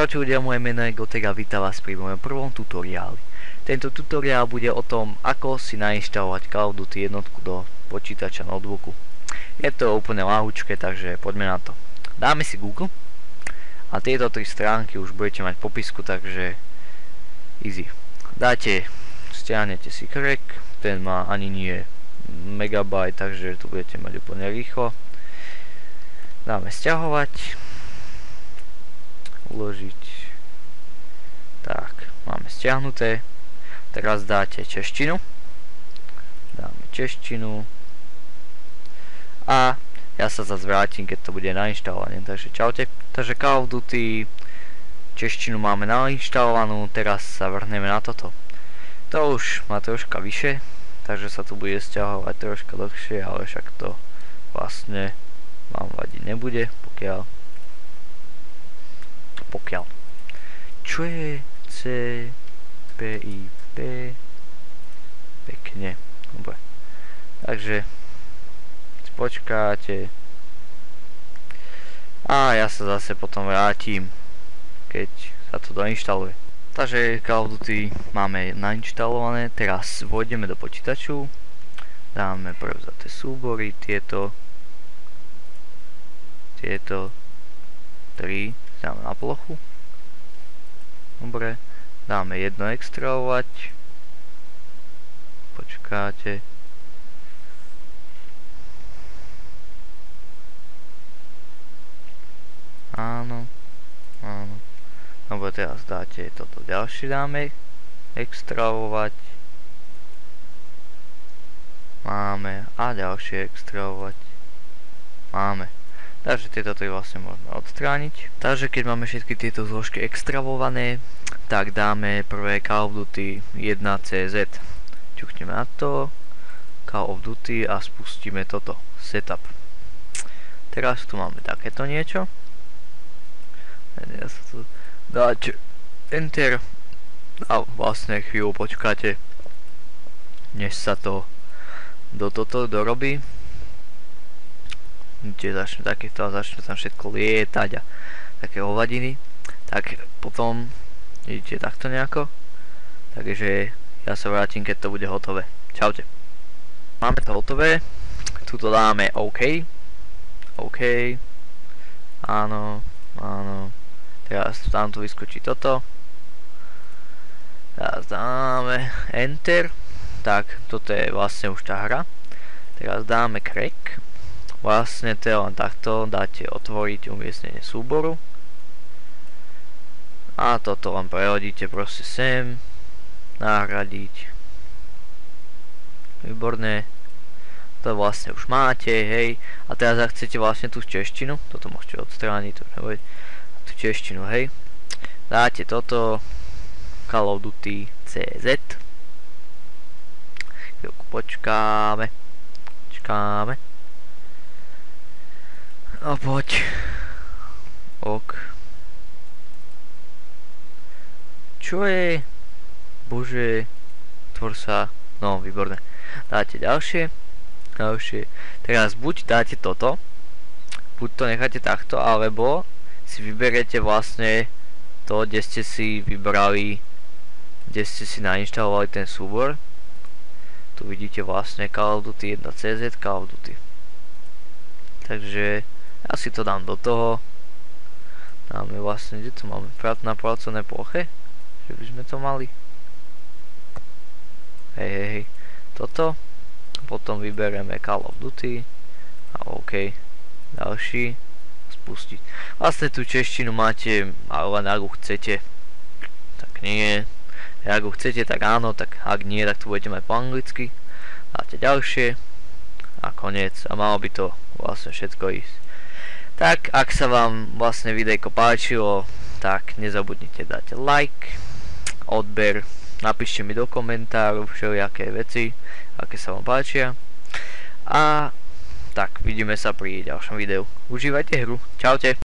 Čaute ľudia, moje meno je Gotek a vítam vás pri mojom prvom tutoriáli. Tento tutoriál bude o tom, ako si nainštalovať Call of Duty jednotku do počítača notebooku. Je to úplne ľahúčke, takže poďme na to. Dáme si Google a tieto tri stránky už budete mať v popisku, takže easy. Stiahnete si crack, ten má ani nie megabyte, takže tu budete mať úplne rýchlo. Dáme stiahovať, uložiť. Tak, máme stiahnuté. Teraz dáte češtinu. Dáme češtinu. A ja sa zase vrátim, keď to bude nainštalované. Takže čaute. Takže Call of Duty češtinu máme nainštalovanú. Teraz sa vrhneme na toto. To už má troška vyššie, takže sa tu bude stiahovať troška dlhšie, ale však to vlastne vám vadiť nebude, pokiaľ čo je C P I P pekne. Dobre, takže počkáte a ja sa zase potom vrátim, keď sa to doinštaluje. Takže Call of Duty máme nainštalované. Teraz vôjdeme do počítaču, dáme prevzaté súbory, tieto 3 dáme na plochu. Dobre, dáme jedno extrahovať. Počkáte. Áno. Dobre, teraz dáte toto ďalšie, dáme extrahovať. Máme a ďalšie extrahovať. Máme. Takže tieto tri vlastne môžeme odstrániť. Takže keď máme všetky tieto zložky extravované, tak dáme prvé Call of Duty 1.cz. Ťukneme na to, Call of Duty a spustíme toto, setup. Teraz tu máme takéto niečo. Ja sa tu dáte enter a vlastne chvíľu počkáte, než sa to do toto dorobí. Kde začne takéto a začne tam všetko lietať a také hovadiny, tak potom idete takto nejako. Takže ja sa vrátim, keď to bude hotové. Čaute. Máme to hotové, tuto dáme OK. OK. Áno. Teraz tam tu vyskočí toto. Teraz dáme enter. Tak, toto je vlastne už tá hra. Teraz dáme crack. Vlastne to je len takto, dáte otvoriť umiestnenie súboru a toto len prehodíte proste sem, nahradiť. Výborné, to vlastne už máte, hej. A teraz ak chcete vlastne tú češtinu, toto môžete odstrániť, to nebude, tú češtinu, hej. Dáte toto Call of Duty CZ. Chvíľku počkáme. A poď. Ok. Čo je? Bože. Tvor sa. No, výborné. Dáte ďalšie. Teraz buď dáte toto. Buď to necháte takto, alebo si vyberete vlastne to, kde ste si vybrali, kde ste si nainštalovali ten súbor. Tu vidíte vlastne Call of Duty 1.cz, Call of Duty. Takže ja si to dám do toho. Dáme vlastne, kde to máme? Na pracovnej ploche? Že by sme to mali. Hej. Toto. Potom vyberieme Call of Duty. A OK. Ďalší. Spustiť. Vlastne tú češtinu máte, ale len ak ju chcete, tak nie. Ak ju chcete, tak áno. Tak ak nie, tak to budete mať po anglicky. Dáte ďalšie. A koniec. A malo by to vlastne všetko ísť. Tak, ak sa vám vlastne videjko páčilo, tak nezabudnite dať like, odber, napíšte mi do komentárov všelijaké veci, aké sa vám páčia. A tak, vidíme sa pri ďalšom videu. Užívajte hru. Čaute.